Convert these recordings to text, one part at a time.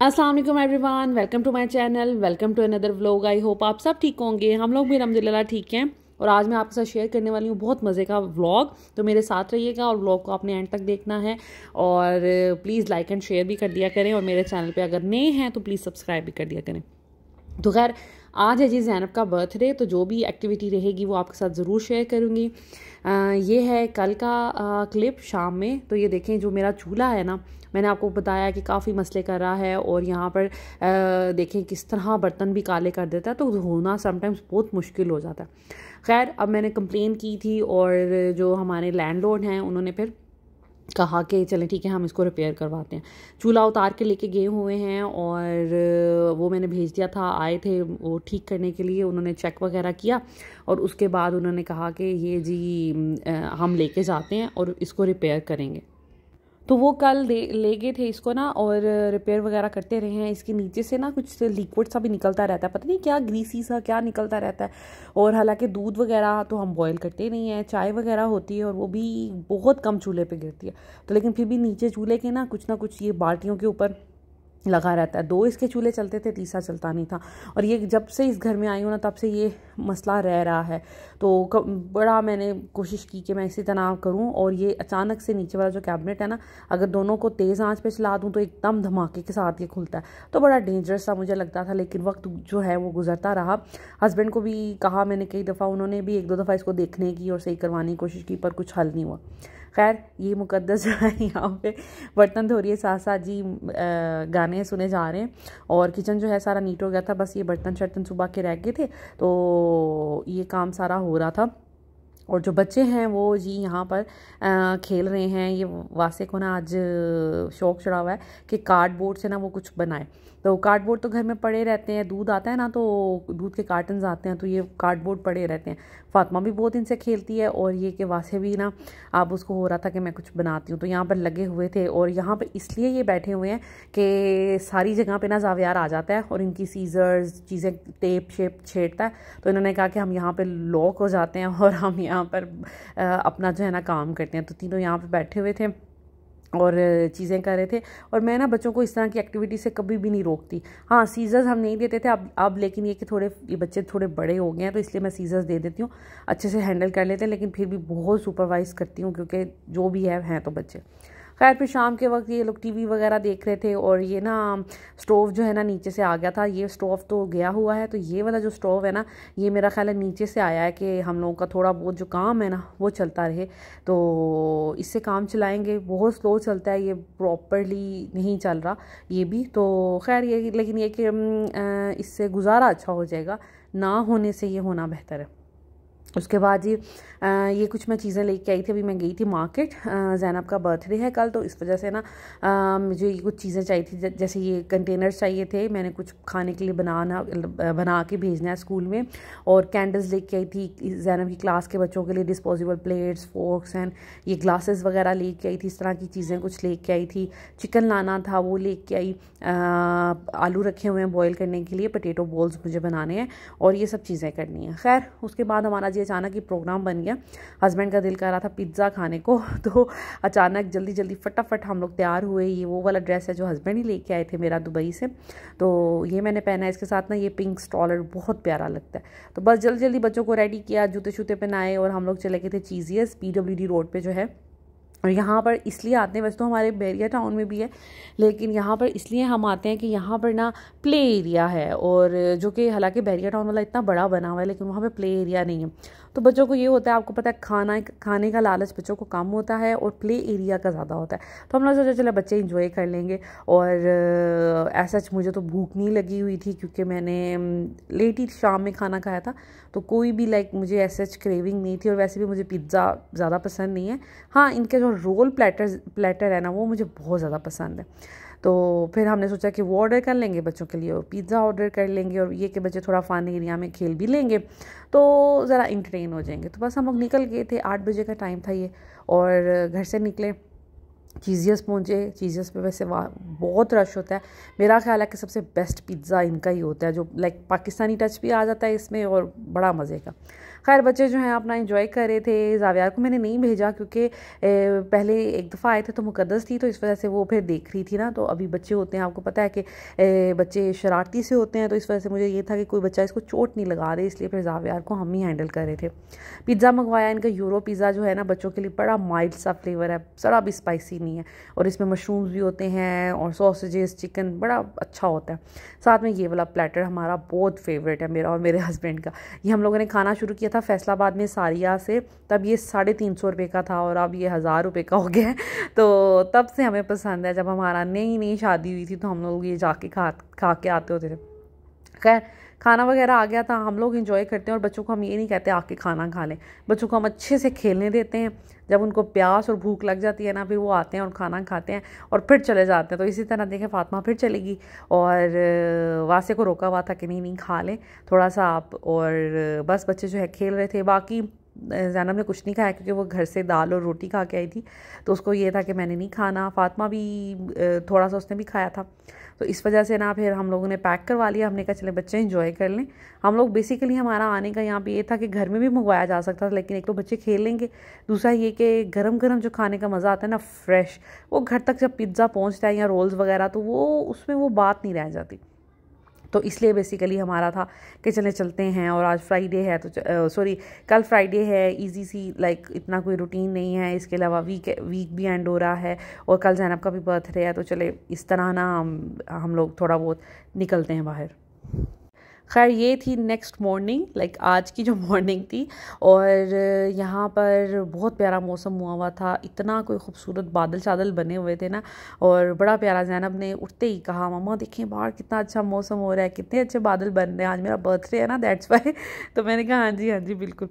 अस्सलाम वालेकुम everyone, welcome to my channel, welcome to another vlog. I hope आप सब ठीक होंगे। हम लोग भी अल्हम्दुलिल्लाह ठीक हैं। और आज मैं आपके साथ शेयर करने वाली हूँ बहुत मज़े का व्लॉग। तो मेरे साथ रहिएगा और व्लॉग को आपने एंड तक देखना है। और प्लीज़ लाइक एंड शेयर भी कर दिया करें, और मेरे चैनल पे अगर नए हैं तो प्लीज़ सब्सक्राइब भी कर दिया करें। तो खैर, आज है जी ज़ैनब का बर्थडे, तो जो भी एक्टिविटी रहेगी वो आपके साथ ज़रूर शेयर करूँगी। ये है कल का क्लिप शाम में। तो ये देखें, जो मेरा चूल्हा है ना, मैंने आपको बताया कि काफ़ी मसले कर रहा है, और यहाँ पर देखें किस तरह बर्तन भी काले कर देता है, तो धोना समटाइम्स बहुत मुश्किल हो जाता है। खैर, अब मैंने कंप्लेन की थी, और जो हमारे लैंडलॉर्ड हैं उन्होंने फिर कहा कि चलें ठीक है, हम इसको रिपेयर करवाते हैं। चूल्हा उतार के लेके गए हुए हैं, और वो मैंने भेज दिया था, आए थे वो ठीक करने के लिए। उन्होंने चेक वगैरह किया, और उसके बाद उन्होंने कहा कि ये जी हम लेके जाते हैं और इसको रिपेयर करेंगे। तो वो कल ले गए थे इसको ना, और रिपेयर वगैरह करते रहे हैं। इसके नीचे से ना कुछ लिक्विड सा भी निकलता रहता है, पता नहीं क्या ग्रीसी सा क्या निकलता रहता है। और हालांकि दूध वगैरह तो हम बॉईल करते नहीं हैं, चाय वगैरह होती है और वो भी बहुत कम चूल्हे पे गिरती है। तो लेकिन फिर भी नीचे चूल्हे के ना कुछ ये बाल्टियों के ऊपर लगा रहता है। 2 इसके चूल्हे चलते थे, तीसरा चलता नहीं था। और ये जब से इस घर में आई हूँ ना, तब से ये मसला रह रहा है। तो बड़ा मैंने कोशिश की कि मैं इसी तरह करूँ, और ये अचानक से नीचे वाला जो कैबिनेट है ना, अगर दोनों को तेज़ आंच पे चला दूँ तो एकदम धमाके के साथ ये खुलता है। तो बड़ा डेंजरस सा मुझे लगता था, लेकिन वक्त जो है वो गुजरता रहा। हस्बैंड को भी कहा मैंने कई दफ़ा, उन्होंने भी 1-2 दफ़ा इसको देखने की और सही करवाने की कोशिश की, पर कुछ हल नहीं हुआ। खैर, ये मुकद्दस जो है यहाँ पे बर्तन धो रही है, साथ साथ जी गाने सुने जा रहे हैं। और किचन जो है सारा नीट हो गया था, बस ये बर्तन शर्तन सुबह के रह गए थे, तो ये काम सारा हो रहा था। और जो बच्चे हैं वो जी यहाँ पर खेल रहे हैं। ये वासे को ना आज शौक चढ़ा हुआ है कि कार्डबोर्ड से ना वो कुछ बनाए। तो कार्डबोर्ड तो घर में पड़े रहते हैं, दूध आता है ना तो दूध के कार्टन्स आते हैं, तो ये कार्डबोर्ड पड़े रहते हैं। फातिमा भी बहुत इनसे खेलती है, और ये कि वासे भी ना अब उसको हो रहा था कि मैं कुछ बनाती हूँ, तो यहाँ पर लगे हुए थे। और यहाँ पर इसलिए ये बैठे हुए हैं कि सारी जगह पे ना जावियार आ जाता है और इनकी सीजर्स चीज़ें टेप शेप छेड़ता है। तो इन्होंने कहा कि हम यहाँ पर लॉक हो जाते हैं और हम यहाँ पर अपना जो है ना काम करते हैं। तो तीनों यहाँ पर बैठे हुए थे और चीज़ें कर रहे थे। और मैं ना बच्चों को इस तरह की एक्टिविटी से कभी भी नहीं रोकती। हाँ, सीजर्स हम नहीं देते थे अब लेकिन ये कि ये बच्चे थोड़े बड़े हो गए हैं, तो इसलिए मैं सीजर्स दे देती हूँ, अच्छे से हैंडल कर लेते हैं। लेकिन फिर भी बहुत सुपरवाइज़ करती हूँ, क्योंकि जो भी हैं तो बच्चे। खैर, फिर शाम के वक्त ये लोग टीवी वगैरह देख रहे थे, और ये ना स्टोव जो है ना नीचे से आ गया था। ये स्टोव तो गया हुआ है, तो ये वाला जो स्टोव है ना, ये मेरा ख्याल है नीचे से आया है कि हम लोगों का थोड़ा बहुत जो काम है ना वो चलता रहे। तो इससे काम चलाएंगे, बहुत स्लो चलता है, ये प्रॉपरली नहीं चल रहा ये भी। तो खैर, ये लेकिन ये कि इससे गुजारा अच्छा हो जाएगा, ना होने से ये होना बेहतर है। उसके बाद जी ये कुछ मैं चीज़ें लेके आई थी। अभी मैं गई थी मार्केट, ज़ैनब का बर्थडे है कल, तो इस वजह से ना मुझे ये कुछ चीज़ें चाहिए थी। जैसे ये कंटेनर्स चाहिए थे, मैंने कुछ खाने के लिए बना के भेजना है स्कूल में। और कैंडल्स लेके आई थी ज़ैनब की क्लास के बच्चों के लिए, डिस्पोजेबल प्लेट्स, फोर्क्स एंड ये ग्लासेस वगैरह लेके आई थी। इस तरह की चीज़ें कुछ लेके आई थी। चिकन लाना था, वो लेके आई। आलू रखे हुए हैं बॉयल करने के लिए, पोटैटो बॉल्स मुझे बनाने हैं, और ये सब चीज़ें करनी है। खैर, उसके बाद हमारा जी अचानक ही प्रोग्राम बन गया। हस्बैंड का दिल कर रहा था पिज़्ज़ा खाने को, तो अचानक जल्दी जल्दी फटाफट हम लोग तैयार हुए। ये वो वाला ड्रेस है जो हस्बैंड ही लेके आए थे मेरा दुबई से, तो ये मैंने पहना है। इसके साथ ना ये पिंक स्टॉलर बहुत प्यारा लगता है। तो बस जल्दी जल्दी बच्चों को रेडी किया, जूते शूते पहनाए, और हम लोग चले गए थे चीज़ियस PWD रोड पे जो है। और यहाँ पर इसलिए आते हैं, वैसे तो हमारे बैरिया टाउन में भी है, लेकिन यहाँ पर इसलिए हम आते हैं कि यहाँ पर ना प्ले एरिया है, और जो कि हालांकि बैरिया टाउन वाला इतना बड़ा बना हुआ है, लेकिन वहाँ पे प्ले एरिया नहीं है। तो बच्चों को ये होता है, आपको पता है, खाने का लालच बच्चों को कम होता है और प्ले एरिया का ज़्यादा होता है। तो हम लोग सोचा चले बच्चे इंजॉय कर लेंगे। और ऐसा मुझे तो भूख नहीं लगी हुई थी, क्योंकि मैंने लेट ही शाम में खाना खाया था, तो कोई भी मुझे ऐसा क्रेविंग नहीं थी। और वैसे भी मुझे पिज़्ज़ा ज़्यादा पसंद नहीं है। हाँ, इनके जो रोल प्लेटर है ना, वो मुझे बहुत ज़्यादा पसंद है। तो फिर हमने सोचा कि वो ऑर्डर कर लेंगे बच्चों के लिए, और पिज़्ज़ा ऑर्डर कर लेंगे, और ये कि बच्चे थोड़ा फन एरिया में खेल भी लेंगे, तो ज़रा इंटरटेन हो जाएंगे। तो बस हम लोग निकल गए थे, 8 बजे का टाइम था ये, और घर से निकले। चीज़ियस पहुँचे। चीज़ियस पे वैसे बहुत रश होता है। मेरा ख्याल है कि सबसे बेस्ट पिज़्ज़ा इनका ही होता है, जो लाइक पाकिस्तानी टच भी आ जाता है इसमें और बड़ा मज़े का। खैर बच्चे जो हैं अपना एंजॉय कर रहे थे। ज़ावियार को मैंने नहीं भेजा क्योंकि पहले एक दफ़ा आए थे तो मुकद्दस थी, तो इस वजह से वो फिर देख रही थी ना। तो अभी बच्चे होते हैं, आपको पता है कि बच्चे शरारती से होते हैं, तो इस वजह से मुझे ये था कि कोई बच्चा इसको चोट नहीं लगा दे, इसलिए फिर ज़ावियार को हम ही हैंडल कर रहे थे। पिज़्ज़ा मंगवाया। इनका यूरो पिज़्ज़ा जो है ना बच्चों के लिए बड़ा माइल्ड सा फ्लेवर है, ज़रा भी स्पाइसी नहीं है, और इसमें मशरूम्स भी होते हैं और सॉसेजेस, चिकन, बड़ा अच्छा होता है। साथ में ये वाला प्लेटर हमारा बहुत फेवरेट है, मेरा और मेरे हस्बैंड का। ये हम लोगों ने खाना शुरू किया था फैसलाबाद में सारिया से, तब ये 350 रुपये का था और अब ये 1000 रुपये का हो गया है। तो तब से हमें पसंद है। जब हमारा नई शादी हुई थी तो हम लोग ये जाके खा के आते होते थे। खैर खाना वगैरह आ गया था, हम लोग इंजॉय करते हैं और बच्चों को हम ये नहीं कहते आके खाना खा लें, बच्चों को हम अच्छे से खेलने देते हैं। जब उनको प्यास और भूख लग जाती है ना, फिर वो आते हैं और खाना खाते हैं और फिर चले जाते हैं। तो इसी तरह देखें फातिमा फिर चलेगी और वासे को रोका हुआ था कि नहीं खा लें थोड़ा सा आप, और बस बच्चे जो है खेल रहे थे। बाकी ज़ैनब ने कुछ नहीं खाया क्योंकि वो घर से दाल और रोटी खा के आई थी, तो उसको ये था कि मैंने नहीं खाना। फातिमा भी थोड़ा सा उसने भी खाया था, तो इस वजह से ना फिर हम लोगों ने पैक करवा लिया। हमने कहा चले बच्चे एंजॉय कर लें। हम लोग बेसिकली हमारा आने का यहाँ पे ये था कि घर में भी मंगवाया जा सकता था, लेकिन एक तो बच्चे खेल लेंगे, दूसरा ये कि गरम गरम जो खाने का मज़ा आता है ना फ्रेश, वो घर तक जब पिज़्ज़ा पहुँचता है या रोल्स वगैरह, तो वो उसमें वो बात नहीं रह जाती। तो इसलिए बेसिकली हमारा था कि चलते हैं। और आज फ्राइडे है तो सॉरी कल फ्राइडे है, इजी सी लाइक इतना कोई रूटीन नहीं है। इसके अलावा वीक भी एंड हो रहा है और कल ज़ैनब का भी बर्थडे है, तो चले इस तरह ना हम लोग थोड़ा बहुत निकलते हैं बाहर। खैर ये थी नेक्स्ट मॉर्निंग, लाइक आज की जो मॉर्निंग थी, और यहाँ पर बहुत प्यारा मौसम हुआ था। इतना कोई खूबसूरत बादल चादल बने हुए थे ना, और बड़ा प्यारा। ज़ैनब ने उठते ही कहा मम्मा देखें बाहर कितना अच्छा मौसम हो रहा है, कितने अच्छे बादल बन रहे हैं, आज मेरा बर्थडे है ना दैट्स वाई। तो मैंने कहा हाँ जी बिल्कुल।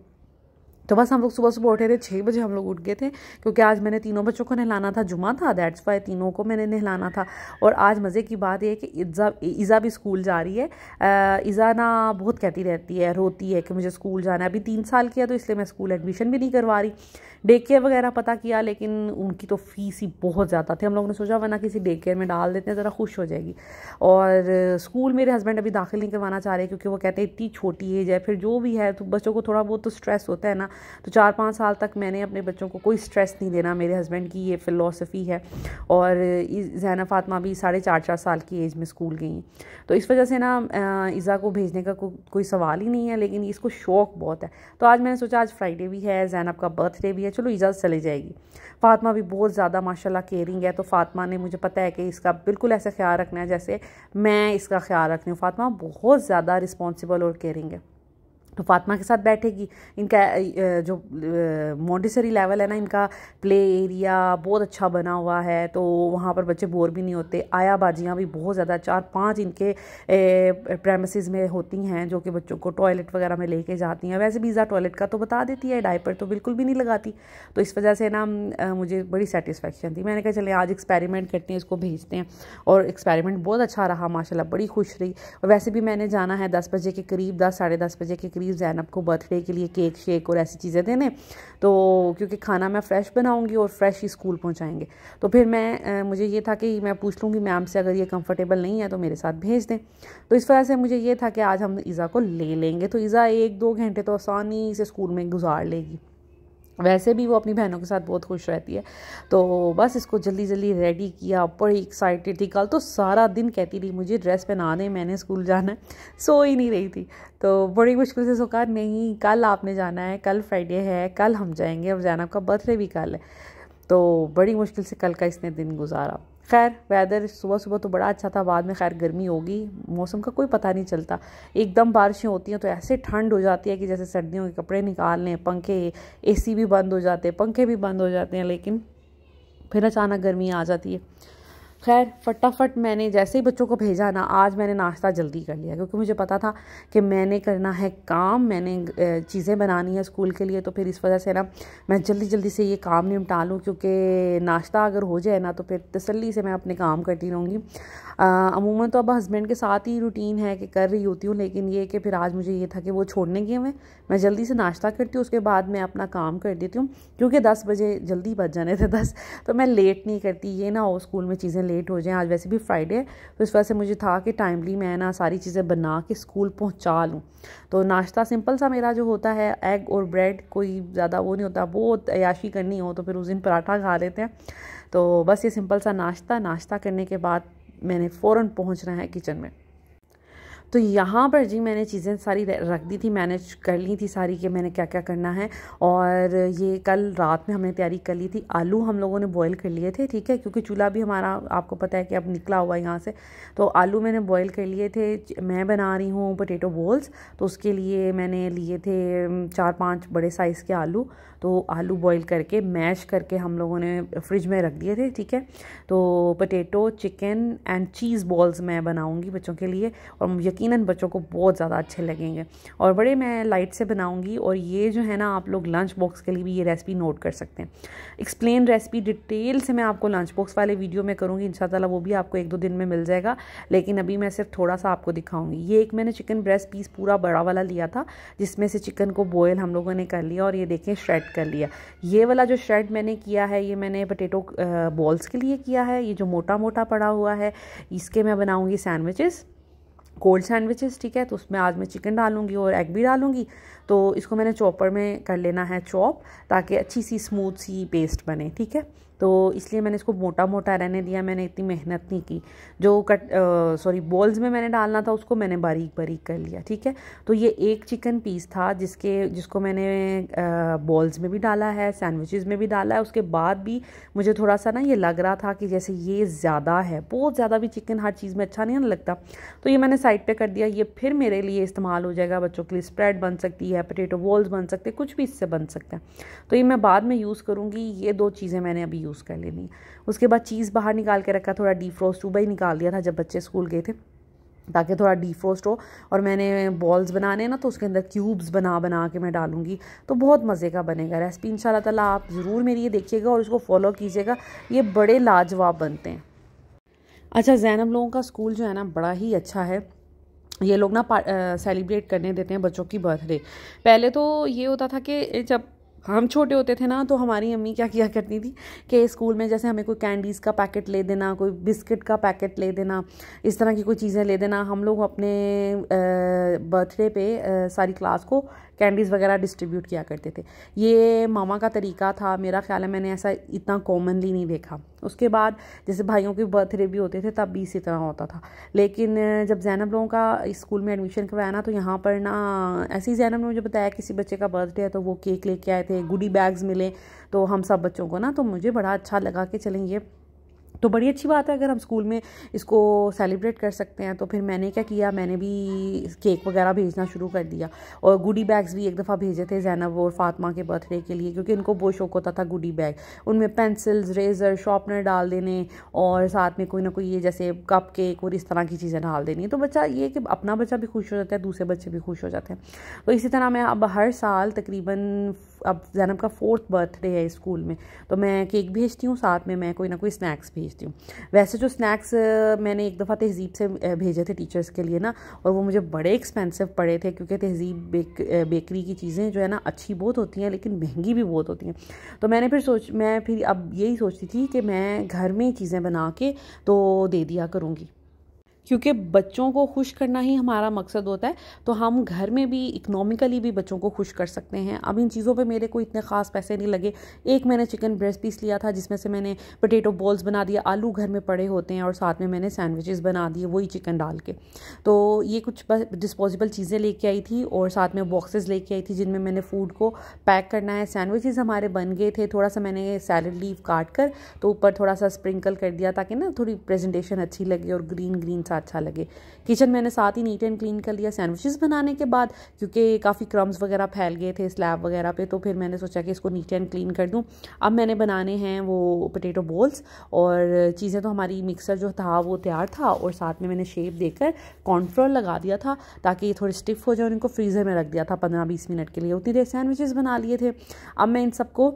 तो बस हम लोग सुबह उठे थे, 6 बजे हम लोग उठ गए थे क्योंकि आज मैंने तीनों बच्चों को नहलाना था, जुमा था, दैट्स वाई तीनों को मैंने नहलाना था। और आज मज़े की बात है कि इज़ा भी स्कूल जा रही है। इज़ा ना बहुत कहती रहती है, रोती है कि मुझे स्कूल जाना है। अभी 3 साल की है तो इसलिए मैं स्कूल एडमिशन भी नहीं करवा रही। डे केयर वगैरह पता किया, लेकिन उनकी तो फ़ीस ही बहुत ज़्यादा थी। हम लोगों ने सोचा वरना किसी डे केयर में डाल देते हैं, ज़रा खुश हो जाएगी। और स्कूल मेरे हस्बैंड अभी दाखिल नहीं करवाना चाह रहे क्योंकि वो कहते हैं इतनी छोटी एज है, फिर जो भी है तो बच्चों को थोड़ा बहुत तो स्ट्रेस होता है ना। तो 4-5 साल तक मैंने अपने बच्चों को कोई स्ट्रेस नहीं देना, मेरे हस्बैंड की ये फ़िलॉसफी है। और ज़ैनब फातिमा भी 4.5 साल की एज में स्कूल गई, तो इस वजह से ना इज़ा को भेजने का कोई सवाल ही नहीं है, लेकिन इसको शौक़ बहुत है। तो आज मैंने सोचा आज फ्राइडे भी है, ज़ैनब का बर्थडे भी है, चलो इज़ा चले जाएगी। फातिमा भी बहुत ज़्यादा माशाल्लाह केयरिंग है, तो फातिमा ने मुझे पता है कि इसका बिल्कुल ऐसे ख्याल रखना है जैसे मैं इसका ख्याल रखती हूँ। फातिमा बहुत ज़्यादा रिस्पॉन्सिबल और केयरिंग है, तो फातिमा के साथ बैठेगी। इनका जो मॉन्टेसरी लेवल है ना, इनका प्ले एरिया बहुत अच्छा बना हुआ है, तो वहाँ पर बच्चे बोर भी नहीं होते। आया बाजियाँ भी बहुत ज़्यादा 4-5 इनके प्रेमिसेस में होती हैं जो कि बच्चों को टॉयलेट वगैरह में लेके जाती हैं। वैसे भी इज़ा टॉयलेट का तो बता देती है, डायपर तो बिल्कुल भी नहीं लगाती। तो इस वजह से ना मुझे बड़ी सेटिस्फेक्शन थी। मैंने कहा चले आज एक्सपेरिमेंट करते हैं, इसको भेजते हैं। और एक्सपेरिमेंट बहुत अच्छा रहा माशाल्लाह, बड़ी खुश रही। और वैसे भी मैंने जाना है 10 बजे के करीब, 10 साढ़े 10 बजे के करीब ज़ैनब को बर्थडे के लिए केक शेक और ऐसी चीज़ें देने, तो क्योंकि खाना मैं फ़्रेश बनाऊंगी और फ्रेश ही स्कूल पहुंचाएंगे। तो फिर मुझे ये था कि मैं पूछ लूँगी मैम से, अगर ये कंफर्टेबल नहीं है तो मेरे साथ भेज दें। तो इस वजह से मुझे ये था कि आज हम इज़ा को ले लेंगे, तो इज़ा 1-2 घंटे तो आसानी से स्कूल में गुजार लेगी। वैसे भी वो अपनी बहनों के साथ बहुत खुश रहती है। तो बस इसको जल्दी जल्दी रेडी किया, बड़ी एक्साइटेड थी। कल तो सारा दिन कहती रही मुझे ड्रेस पहना दें, मैंने स्कूल जाना है, सो ही नहीं रही थी। तो बड़ी मुश्किल से सोचा नहीं कल आपने जाना है, कल फ्राइडे है, कल हम जाएंगे, और ज़ैनब का बर्थडे भी कल है। तो बड़ी मुश्किल से कल का इसने दिन गुजारा। खैर वेदर सुबह तो बड़ा अच्छा था, बाद में खैर गर्मी होगी, मौसम का कोई पता नहीं चलता। एकदम बारिशें होती हैं तो ऐसे ठंड हो जाती है कि जैसे सर्दियों के कपड़े निकाल लें, पंखे एसी भी बंद हो जाते हैं, पंखे भी बंद हो जाते हैं, लेकिन फिर अचानक गर्मी आ जाती है। खैर फटाफट मैंने जैसे ही बच्चों को भेजा ना, आज मैंने नाश्ता जल्दी कर लिया क्योंकि मुझे पता था कि मैंने करना है काम, मैंने चीज़ें बनानी है स्कूल के लिए। तो फिर इस वजह से ना मैं जल्दी जल्दी से ये काम निपटा लूँ, क्योंकि नाश्ता अगर हो जाए ना तो फिर तसल्ली से मैं अपने काम करती रहूँगी। अमूमन तो अब हस्बैंड के साथ ही रूटीन है कि कर रही होती हूँ, लेकिन ये कि फिर आज मुझे ये था कि वो छोड़ने गए हुए, मैं जल्दी से नाश्ता करती हूँ, उसके बाद मैं अपना काम कर देती हूँ, क्योंकि 10 बजे जल्दी बज जाने थे 10, तो मैं लेट नहीं करती, ये ना हो स्कूल में चीज़ें लेट हो जाएं। आज वैसे भी फ्राइडे है, तो इस वजह से मुझे था कि टाइमली मैं ना सारी चीज़ें बना के स्कूल पहुँचा लूँ। तो नाश्ता सिंपल सा मेरा जो होता है, एग और ब्रेड, कोई ज़्यादा वो नहीं होता, बहुत अयाशी करनी हो तो फिर उस दिन पराठा खा लेते हैं। तो बस ये सिंपल सा नाश्ता करने के बाद मैंने फ़ौरन पहुंचना है किचन में। तो यहाँ पर जी मैंने चीज़ें सारी रख दी थी, मैनेज कर ली थी सारी कि मैंने क्या क्या करना है। और ये कल रात में हमने तैयारी कर ली थी। आलू हम लोगों ने बॉईल कर लिए थे, ठीक है, क्योंकि चूल्हा भी हमारा आपको पता है कि अब निकला हुआ है यहाँ से। तो आलू मैंने बॉईल कर लिए थे। मैं बना रही हूँ पोटैटो बॉल्स, तो उसके लिए मैंने लिए थे 4-5 बड़े साइज़ के आलू। तो आलू बॉईल करके मैश करके हम लोगों ने फ्रिज में रख दिए थे, ठीक है। तो potato, chicken and cheese balls मैं बनाऊँगी बच्चों के लिए, और यकीनन बच्चों को बहुत ज़्यादा अच्छे लगेंगे, और बड़े मैं लाइट से बनाऊंगी। और ये जो है ना, आप लोग लंच बॉक्स के लिए भी ये रेसिपी नोट कर सकते हैं। एक्सप्लेन रेसिपी डिटेल से मैं आपको लंच बॉक्स वाले वीडियो में करूँगी इंशाल्लाह, वो भी आपको 1-2 दिन में मिल जाएगा, लेकिन अभी मैं सिर्फ थोड़ा सा आपको दिखाऊंगी। ये एक मैंने चिकन ब्रेस्ट पीस पूरा बड़ा वाला लिया था, जिसमें से चिकन को बॉयल हम लोगों ने कर लिया, और ये देखें श्रेड कर लिया। ये वाला जो श्रेड मैंने किया है, ये मैंने पोटैटो बॉल्स के लिए किया है। ये जो मोटा मोटा पड़ा हुआ है, इसके मैं बनाऊँगी सैंडविचेस, कोल्ड सैंडविचेस, ठीक है। तो उसमें आज मैं चिकन डालूंगी और एग भी डालूंगी। तो इसको मैंने चॉपर में कर लेना है चॉप, ताकि अच्छी सी स्मूथ सी पेस्ट बने, ठीक है। तो इसलिए मैंने इसको मोटा मोटा रहने दिया, मैंने इतनी मेहनत नहीं की। जो बॉल्स में मैंने डालना था उसको मैंने बारीक बारीक कर लिया, ठीक है। तो ये एक चिकन पीस था जिसको मैंने बॉल्स में भी डाला है, सैंडविचेस में भी डाला है। उसके बाद भी मुझे थोड़ा सा ना ये लग रहा था कि जैसे ये ज़्यादा है, बहुत ज़्यादा भी चिकन हर चीज़ में अच्छा नहीं लगता। तो ये मैंने साइड पे कर दिया। ये फिर मेरे लिए इस्तेमाल हो जाएगा, बच्चों के लिए स्प्रेड बन सकती है, पोटैटो बॉल्स बन सकते हैं, कुछ भी इससे बन सकता है। तो ये मैं बाद में यूज़ करूँगी। ये 2 चीज़ें मैंने अभी यूज़ कर लेनी। उसके बाद चीज़ बाहर निकाल के रखा, थोड़ा डीफ्रोस्ट सुबह ही निकाल दिया था जब बच्चे स्कूल गए थे, ताकि थोड़ा डीफ्रोस्ट हो। और मैंने बॉल्स बनाने ना, तो उसके अंदर क्यूब्स बना के मैं डालूंगी, तो बहुत मज़े का बनेगा। रेसिपी इंशाल्लाह ताला आप ज़रूर मेरी ये देखिएगा और इसको फॉलो कीजिएगा, ये बड़े लाजवाब बनते हैं। अच्छा, ज़ैनब लोगों का स्कूल जो है ना बड़ा ही अच्छा है। ये लोग ना सेलिब्रेट करने देते हैं बच्चों की बर्थडे। पहले तो ये होता था कि जब हम छोटे होते थे ना, तो हमारी अम्मी क्या किया करती थी कि स्कूल में जैसे हमें कोई कैंडीज़ का पैकेट ले देना, कोई बिस्किट का पैकेट ले देना, इस तरह की कोई चीज़ें ले देना। हम लोग अपने बर्थडे पे सारी क्लास को कैंडीज़ वगैरह डिस्ट्रीब्यूट किया करते थे। ये मामा का तरीका था, मेरा ख्याल है मैंने ऐसा इतना कॉमनली नहीं देखा। उसके बाद जैसे भाइयों के बर्थडे भी होते थे तब भी इसी तरह होता था। लेकिन जब ज़ैनब लोगों का स्कूल में एडमिशन करवाया ना, तो यहाँ पर ना ऐसे ही ज़ैनब ने मुझे बताया किसी बच्चे का बर्थडे है, तो वो केक लेके आए थे, गुडी बैग्स मिले तो हम सब बच्चों को ना, तो मुझे बड़ा अच्छा लगा कि चलेंगे, तो बड़ी अच्छी बात है अगर हम स्कूल में इसको सेलिब्रेट कर सकते हैं। तो फिर मैंने क्या किया, मैंने भी केक वगैरह भेजना शुरू कर दिया, और गुडी बैग्स भी एक दफ़ा भेजे थे ज़ैनब और फातिमा के बर्थडे के लिए, क्योंकि इनको बहुत शौक होता था गुडी बैग। उनमें पेंसिल्स, रेज़र, शार्पनर डाल देने, और साथ में कोई ना कोई ये जैसे कप केक और इस तरह की चीज़ें डाल देनी। तो बच्चा ये कि अपना बच्चा भी खुश हो जाता है, दूसरे बच्चे भी खुश हो जाते हैं। तो इसी तरह मैं अब हर साल तकरीबन, अब ज़ैनब का 4th बर्थडे है स्कूल में, तो मैं केक भेजती हूँ, साथ में मैं कोई ना कोई स्नैक्स भेजती हूँ। वैसे जो स्नैक्स मैंने एक दफ़ा तहज़ीब से भेजे थे टीचर्स के लिए ना, और वो मुझे बड़े एक्सपेंसिव पड़े थे, क्योंकि तहज़ीब बेकरी की चीज़ें जो है ना अच्छी बहुत होती हैं, लेकिन महंगी भी बहुत होती हैं। तो मैं फिर अब यही सोचती थी कि मैं घर में चीज़ें बना के तो दे दिया करूँगी, क्योंकि बच्चों को खुश करना ही हमारा मकसद होता है। तो हम घर में भी इकोनॉमिकली भी बच्चों को खुश कर सकते हैं। अब इन चीज़ों पे मेरे को इतने ख़ास पैसे नहीं लगे। एक मैंने चिकन ब्रेस्ट पीस लिया था, जिसमें से मैंने पोटैटो बॉल्स बना दिया, आलू घर में पड़े होते हैं, और साथ में मैंने सैंडविचेस बना दिए वही चिकन डाल के। तो ये कुछ डिस्पोजेबल चीज़ें लेके आई थी, और साथ में बॉक्सेस लेके आई थी जिनमें मैंने फ़ूड को पैक करना है। सैंडविचेस हमारे बन गए थे, थोड़ा सा मैंने सैलड लीव काट कर तो ऊपर थोड़ा सा स्प्रिंकल कर दिया, ताकि ना थोड़ी प्रेजेंटेशन अच्छी लगे और ग्रीन ग्रीन सा अच्छा लगे। किचन मैंने साथ ही नीट एंड क्लीन कर लिया सैंडविचेस बनाने के बाद, क्योंकि काफ़ी क्रम्स वगैरह फैल गए थे स्लैब वगैरह पे, तो फिर मैंने सोचा कि इसको नीट एंड क्लीन कर दूँ। अब मैंने बनाने हैं वो पोटैटो बॉल्स, और चीज़ें तो हमारी मिक्सर जो था वो तैयार था, और साथ में मैंने शेप देकर कॉर्नफ्लोर लगा दिया था ताकि ये थोड़े स्टिफ हो जाए, और इनको फ्रीज़र में रख दिया था 15-20 मिनट के लिए। उतनी देर सैंडविचेस बना लिए थे। अब मैं इन सबको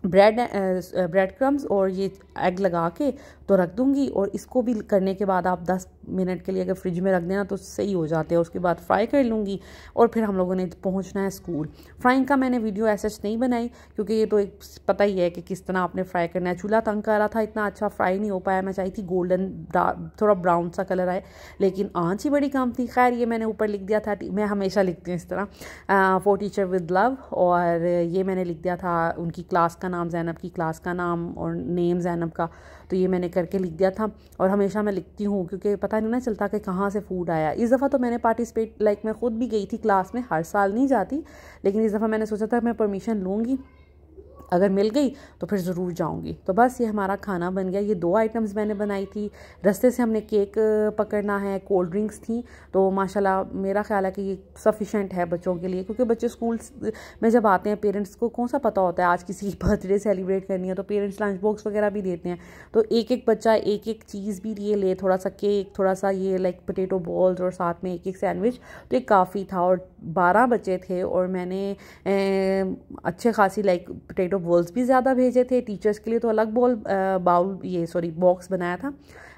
ब्रेड क्रम्स और ये एग लगा के तो रख दूंगी, और इसको भी करने के बाद आप 10 मिनट के लिए अगर फ्रिज में रख देना तो सही हो जाते हैं। उसके बाद फ्राई कर लूँगी, और फिर हम लोगों ने पहुंचना है स्कूल। फ्राइंग का मैंने वीडियो ऐसा नहीं बनाई, क्योंकि ये तो एक पता ही है कि किस तरह आपने फ्राई करना है। चूल्हा तंग कर रहा था, इतना अच्छा फ्राई नहीं हो पाया। मैं चाही थी गोल्डन थोड़ा ब्राउन सा कलर आए, लेकिन आँच ही बड़ी कम थी। खैर ये मैंने ऊपर लिख दिया था, मैं हमेशा लिखती हूँ इस तरह, फॉर टीचर विद लव, और ये मैंने लिख दिया था उनकी क्लास का नाम, ज़ैनब की क्लास का नाम और नेम ज़ैनब का, तो ये मैंने करके लिख दिया था। और हमेशा मैं लिखती हूँ क्योंकि पता नहीं ना चलता कि कहाँ से फूड आया। इस दफ़ा तो मैंने पार्टिसिपेट मैं खुद भी गई थी क्लास में, हर साल नहीं जाती, लेकिन इस दफ़ा मैंने सोचा था मैं परमिशन लूँगी, अगर मिल गई तो फिर ज़रूर जाऊंगी। तो बस ये हमारा खाना बन गया। ये 2 आइटम्स मैंने बनाई थी। रास्ते से हमने केक पकड़ना है, कोल्ड ड्रिंक्स थी, तो माशाल्लाह मेरा ख्याल है कि ये सफिशेंट है बच्चों के लिए, क्योंकि बच्चे स्कूल में जब आते हैं पेरेंट्स को कौन सा पता होता है आज किसी की बर्थडे सेलिब्रेट करनी है, तो पेरेंट्स लंच बॉक्स वगैरह भी देते हैं। तो एक एक बच्चा एक एक चीज़ भी ये ले, थोड़ा सा केक, थोड़ा सा ये पोटैटो बॉल्स, और साथ में एक एक सैंडविच, तो ये काफ़ी था। और 12 बच्चे थे, और मैंने अच्छे खासी पोटैटो बॉल्स भी ज़्यादा भेजे थे। टीचर्स के लिए तो अलग बॉक्स बनाया था,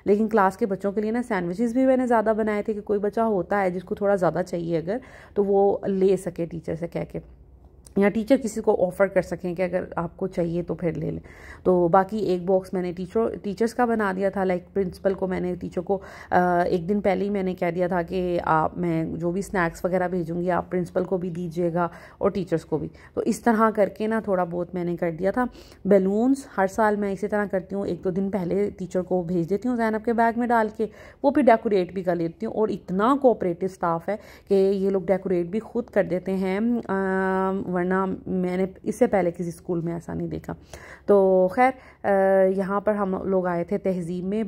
लेकिन क्लास के बच्चों के लिए ना सैंडविचेस भी मैंने ज़्यादा बनाए थे कि कोई बच्चा होता है जिसको थोड़ा ज़्यादा चाहिए अगर, तो वो ले सके टीचर से कह के, या टीचर किसी को ऑफ़र कर सकें कि अगर आपको चाहिए तो फिर ले लें। तो बाकी एक बॉक्स मैंने टीचर्स का बना दिया था। प्रिंसिपल को मैंने, टीचर को एक दिन पहले ही मैंने कह दिया था कि मैं जो भी स्नैक्स वगैरह भेजूंगी आप प्रिंसिपल को भी दीजिएगा और टीचर्स को भी। तो इस तरह करके ना थोड़ा बहुत मैंने कर दिया था। बैलून्स हर साल मैं इसी तरह करती हूँ, 1-2 दिन पहले टीचर को भेज देती हूँ ज़ैनब के बैग में डाल के, वो फिर डेकोरेट भी कर लेती हूँ। और इतना कोऑपरेटिव स्टाफ है कि ये लोग डेकोरेट भी खुद कर देते हैं, वरना मैंने इससे पहले किसी स्कूल में ऐसा नहीं देखा। तो खैर यहाँ पर हम लोग आए थे तहजीब में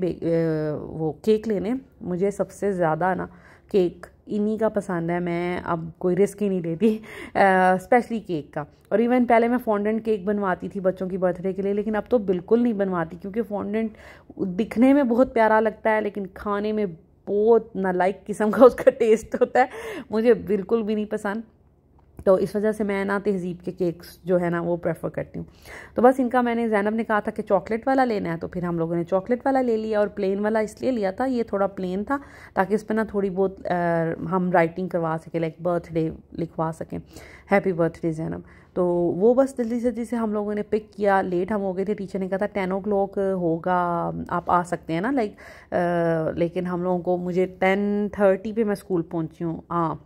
वो केक लेने। मुझे सबसे ज़्यादा ना केक इन्हीं का पसंद है, मैं अब कोई रिस्क ही नहीं लेती, स्पेशली केक का। और इवन पहले मैं फॉन्डेंट केक बनवाती थी बच्चों की बर्थडे के लिए, लेकिन अब तो बिल्कुल नहीं बनवाती, क्योंकि फॉन्डेंट दिखने में बहुत प्यारा लगता है, लेकिन खाने में बहुत नालायक किस्म का उसका टेस्ट होता है, मुझे बिल्कुल भी नहीं पसंद। तो इस वजह से मैं ना तहजीब के केक्स जो है ना वो प्रेफर करती हूँ। तो बस इनका मैंने, ज़ैनब ने कहा था कि चॉकलेट वाला लेना है, तो फिर हम लोगों ने चॉकलेट वाला ले लिया। और प्लेन वाला इसलिए लिया था, ये थोड़ा प्लेन था ताकि इस पर ना थोड़ी बहुत हम राइटिंग करवा सकें, बर्थडे लिखवा सकें, हैप्पी बर्थडे ज़ैनब। तो वो बस जल्दी से हम लोगों ने पिक किया। लेट हम हो गए थे, टीचर ने कहा था 10 o'clock होगा, आप आ सकते हैं ना लेकिन हम लोगों को, मुझे 10:30 पे मैं स्कूल पहुँची हूँ।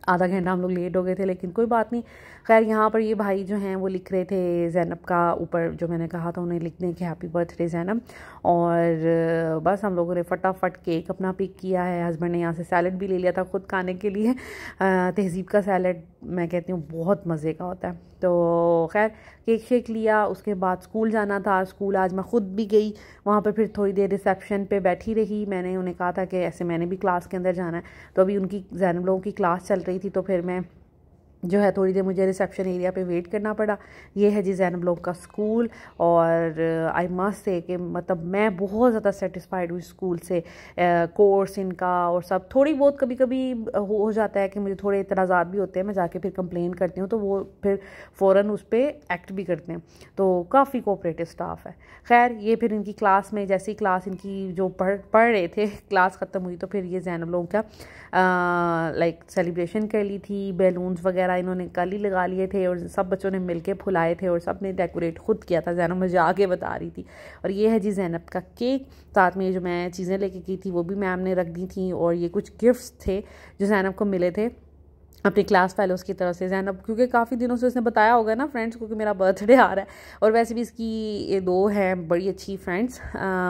आधा घंटा हम लोग लेट हो गए थे, लेकिन कोई बात नहीं। खैर यहाँ पर ये भाई जो हैं वो लिख रहे थे ज़ैनब का, ऊपर जो मैंने कहा था उन्हें लिखने के हैप्पी बर्थडे ज़ैनब। और बस हम लोगों ने फटाफट केक अपना पिक किया है। हस्बैंड ने यहाँ से सैलड भी ले लिया था खुद खाने के लिए। तहजीब का सैलड मैं कहती हूँ बहुत मज़े का होता है। तो खैर केक शेक लिया, उसके बाद स्कूल जाना था। स्कूल आज मैं ख़ुद भी गई, वहाँ पर फिर थोड़ी देर रिसेप्शन पे बैठी रही। मैंने उन्हें कहा था कि ऐसे मैंने भी क्लास के अंदर जाना है, तो अभी उनकी ज़ैनब लोगों की क्लास चल रही थी, तो फिर मैं जो है थोड़ी देर मुझे रिसेप्शन एरिया पे वेट करना पड़ा। ये है जी ज़ैनब लोग का स्कूल। और आई मस्ट से कि मतलब मैं बहुत ज़्यादा सेटिस्फाइड हुई स्कूल से, कोर्स इनका और सब। थोड़ी बहुत कभी कभी हो जाता है कि मुझे थोड़े इतराज़ात भी होते हैं, मैं जाके फिर कंप्लेन करती हूँ, तो वो फिर फ़ौरन उस पर एक्ट भी करते हैं। तो काफ़ी कोऑपरेटिव स्टाफ है। खैर ये फिर इनकी क्लास में, जैसी क्लास इनकी जो पढ़ रहे थे, क्लास ख़त्म हुई, तो फिर ये ज़ैनब लोगों का सेलिब्रेशन कर ली थी। बैलून्स वगैरह इन्होंने कल ही लगा लिए थे, और सब बच्चों ने मिलके फुलाए थे, और सब ने डेकोरेट खुद किया था। ज़ैनब मुझे आगे बता रही थी। और ये है जी ज़ैनब का केक। साथ में जो मैं चीज़ें लेके की थी वो भी मैम ने रख दी थी, और ये कुछ गिफ्ट्स थे जो ज़ैनब को मिले थे अपनी क्लास फेलोज़ की तरफ से ज़ैनब, क्योंकि काफ़ी दिनों से उसने बताया होगा ना फ्रेंड्स को कि मेरा बर्थडे आ रहा है। और वैसे भी इसकी ये 2 हैं बड़ी अच्छी फ्रेंड्स,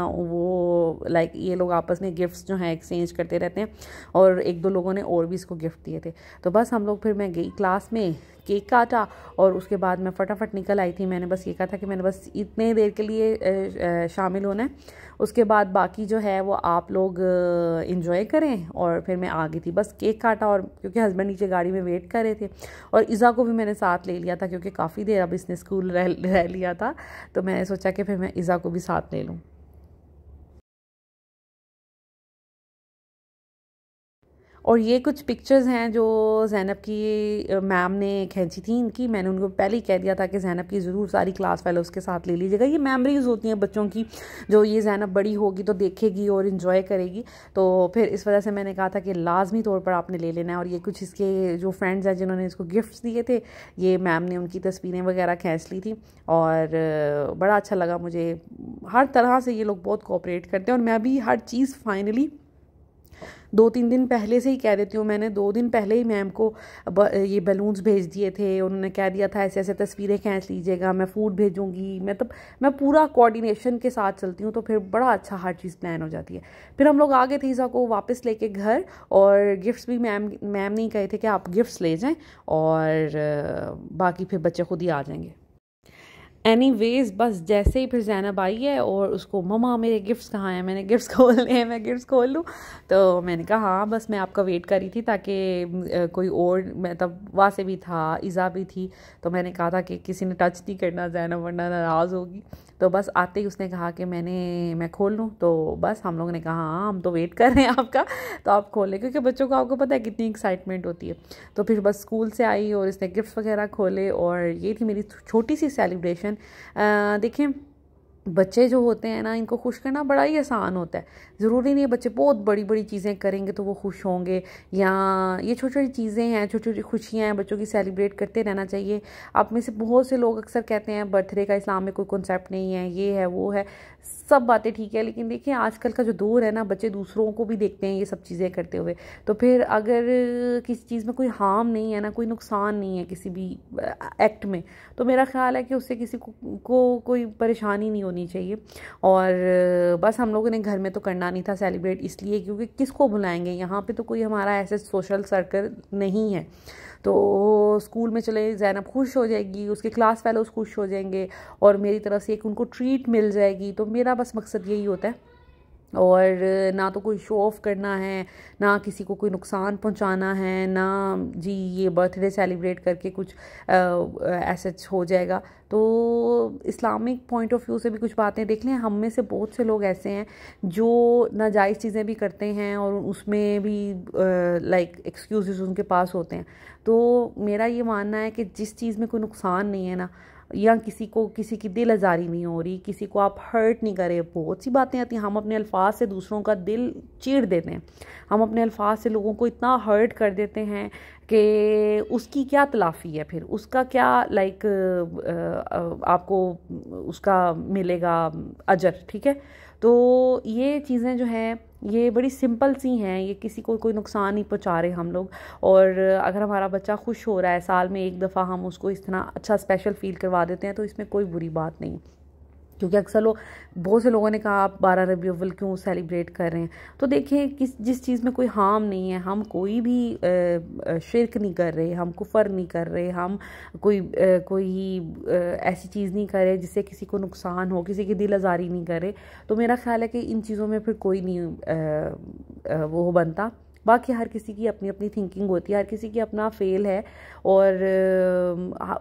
वो लाइक ये लोग आपस में गिफ्ट्स जो हैं एक्सचेंज करते रहते हैं, और 1-2 लोगों ने और भी इसको गिफ्ट दिए थे। तो बस हम लोग, फिर मैं गई क्लास में, केक काटा और उसके बाद मैं फटाफट निकल आई थी। मैंने बस ये कहा था कि मैंने बस इतने देर के लिए शामिल होना है, उसके बाद बाकी जो है वो आप लोग इंजॉय करें। और फिर मैं आ गई थी, बस केक काटा, और क्योंकि हस्बैंड नीचे गाड़ी में वेट कर रहे थे, और इज़ा को भी मैंने साथ ले लिया था क्योंकि काफ़ी देर अब इसने स्कूल रह लिया था, तो मैंने सोचा कि फिर मैं इज़ा को भी साथ ले लूँ। और ये कुछ पिक्चर्स हैं जो ज़ैनब की मैम ने खींची थी इनकी। मैंने उनको पहले ही कह दिया था कि ज़ैनब की ज़रूर सारी क्लास फेलोज़ के साथ ले लीजिएगा, ये मेमोरीज़ होती हैं बच्चों की, जो ये ज़ैनब बड़ी होगी तो देखेगी और इन्जॉय करेगी। तो फिर इस वजह से मैंने कहा था कि लाजमी तौर पर आपने ले लेना है। और ये कुछ इसके जो फ्रेंड्स हैं जिन्होंने इसको गिफ्ट्स दिए थे, ये मैम ने उनकी तस्वीरें वगैरह खींच ली थी, और बड़ा अच्छा लगा मुझे। हर तरह से ये लोग बहुत कोऑपरेट करते हैं, और मैं भी हर चीज़ फाइनली 2-3 दिन पहले से ही कह देती हूँ। मैंने 2 दिन पहले ही मैम को ये बलून्स भेज दिए थे, उन्होंने कह दिया था ऐसे ऐसे तस्वीरें खींच लीजिएगा, मैं फूड भेजूँगी, मैं पूरा कोऑर्डिनेशन के साथ चलती हूँ, तो फिर बड़ा अच्छा हर चीज़ प्लान हो जाती है। फिर हम लोग आ गए थे ईसा को वापस लेके घर, और गिफ्ट्स भी मैम ने कहे थे कि आप गिफ्ट्स ले जाएँ, और बाकी फिर बच्चे खुद ही आ जाएंगे। एनीवेज बस जैसे ही फिर ज़ैनब आई है और उसको, ममा मेरे गिफ्ट्स कहाँ हैं, मैंने गिफ्ट्स खोलने हैं, मैं गिफ्ट्स खोल लूँ। तो मैंने कहा हाँ बस मैं आपका वेट कर रही थी, ताकि कोई और, मैं तब वासे भी था, इज़ा भी थी, तो मैंने कहा था कि किसी ने टच नहीं करना ज़ैनब वरना नाराज़ होगी। तो बस आते ही उसने कहा कि मैं खोल लूँ, तो बस हम लोगों ने कहा हाँ हम तो वेट कर रहे हैं आपका, तो आप खोलें, क्योंकि बच्चों को आपको पता है कितनी एक्साइटमेंट होती है। तो फिर बस स्कूल से आई और इसने गिफ्ट्स वगैरह खोले, और ये थी मेरी छोटी सी सेलिब्रेशन। देखें, बच्चे जो होते हैं ना, इनको खुश करना बड़ा ही आसान होता है। ज़रूरी नहीं है बच्चे बहुत बड़ी बड़ी चीज़ें करेंगे तो वो खुश होंगे, या ये छोटी छोटी चीज़ें हैं, छोटी छोटी खुशियाँ हैं, बच्चों की सेलिब्रेट करते रहना चाहिए। आप में से बहुत से लोग अक्सर कहते हैं बर्थडे का इस्लाम में कोई कॉन्सेप्ट नहीं है, ये है वो है, सब बातें ठीक है, लेकिन देखिए आजकल का जो दौर है ना, बच्चे दूसरों को भी देखते हैं ये सब चीज़ें करते हुए, तो फिर अगर किसी चीज़ में कोई हार्म नहीं है ना, कोई नुकसान नहीं है किसी भी एक्ट में, तो मेरा ख्याल है कि उससे किसी को कोई परेशानी नहीं होनी चाहिए। और बस हम लोगों ने घर में तो करना नहीं था सेलिब्रेट, इसलिए क्योंकि किसको बुलाएंगे, यहाँ पे तो कोई हमारा ऐसे सोशल सर्कल नहीं है। तो स्कूल में चले, ज़ैनब खुश हो जाएगी, उसके क्लास फेलोज़ खुश हो जाएंगे, और मेरी तरफ से एक उनको ट्रीट मिल जाएगी। तो मेरा बस मकसद यही होता है, और ना तो कोई शो ऑफ करना है, ना किसी को कोई नुकसान पहुंचाना है, ना जी ये बर्थडे सेलिब्रेट करके कुछ ऐसा हो जाएगा। तो इस्लामिक पॉइंट ऑफ व्यू से भी कुछ बातें देख लें। हम में से बहुत से लोग ऐसे हैं जो नाजायज़ चीज़ें भी करते हैं, और उसमें भी लाइक एक्सक्यूज़ उनके पास होते हैं। तो मेरा ये मानना है कि जिस चीज़ में कोई नुकसान नहीं है ना, या किसी की दिल आज़ारी नहीं हो रही, किसी को आप हर्ट नहीं करे, बहुत सी बातें आती हैं, हम अपने अल्फाज से दूसरों का दिल चीर देते हैं, हम अपने अल्फाज से लोगों को इतना हर्ट कर देते हैं कि उसकी क्या तलाफ़ी है, फिर उसका क्या लाइक आपको उसका मिलेगा अजर, ठीक है। तो ये चीज़ें जो हैं ये बड़ी सिंपल सी हैं, ये किसी को कोई नुकसान नहीं पहुंचा रहे हम लोग। और अगर हमारा बच्चा खुश हो रहा है, साल में एक दफ़ा हम उसको इस तरह अच्छा स्पेशल फील करवा देते हैं, तो इसमें कोई बुरी बात नहीं। क्योंकि अक्सर बहुत से लोगों ने कहा आप 12 रबी अव्वल क्यों सेलिब्रेट कर रहे हैं, तो देखिए जिस चीज़ में कोई हार्म नहीं है, हम कोई भी शिरक नहीं कर रहे, हम कुफर नहीं कर रहे, हम कोई ऐसी चीज़ नहीं कर रहे जिससे किसी को नुकसान हो, किसी की दिल आज़ारी नहीं कर रहे, तो मेरा ख्याल है कि इन चीज़ों में फिर कोई नहीं वो बनता। बाकी हर किसी की अपनी अपनी थिंकिंग होती है, हर किसी की अपना फेल है, और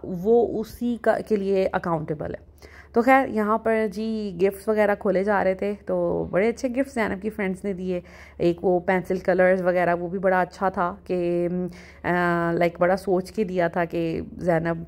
वो उसी के लिए अकाउंटेबल है। तो खैर यहाँ पर जी गिफ्ट्स वगैरह खोले जा रहे थे, तो बड़े अच्छे गिफ्ट्स ज़ैनब की फ्रेंड्स ने दिए। एक वो पेंसिल कलर्स वगैरह, वो भी बड़ा अच्छा था कि लाइक बड़ा सोच के दिया था कि ज़ैनब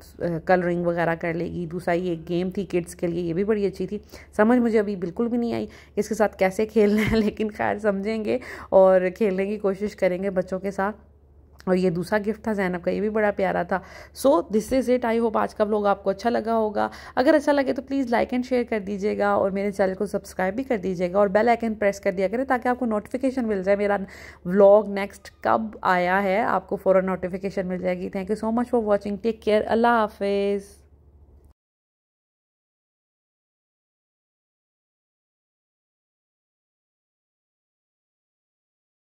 कलरिंग वगैरह कर लेगी। दूसरा ये एक गेम थी किड्स के लिए, ये भी बड़ी अच्छी थी। समझ मुझे अभी बिल्कुल भी नहीं आई इसके साथ कैसे खेलना है, लेकिन खैर समझेंगे और खेलने की कोशिश करेंगे बच्चों के साथ। और ये दूसरा गिफ्ट था ज़ैनब का, ये भी बड़ा प्यारा था। So this is it. I hope आज का व्लॉग आपको अच्छा लगा होगा। अगर अच्छा लगे तो प्लीज़ लाइक एंड शेयर कर दीजिएगा और मेरे चैनल को सब्सक्राइब भी कर दीजिएगा और बेल आइकन प्रेस कर दिया करें ताकि आपको नोटिफिकेशन मिल जाए मेरा व्लॉग नेक्स्ट कब आया है, आपको फ़ौरन नोटिफिकेशन मिल जाएगी। Thank you so much for watching. Take care. अल्लाह हाफिज़।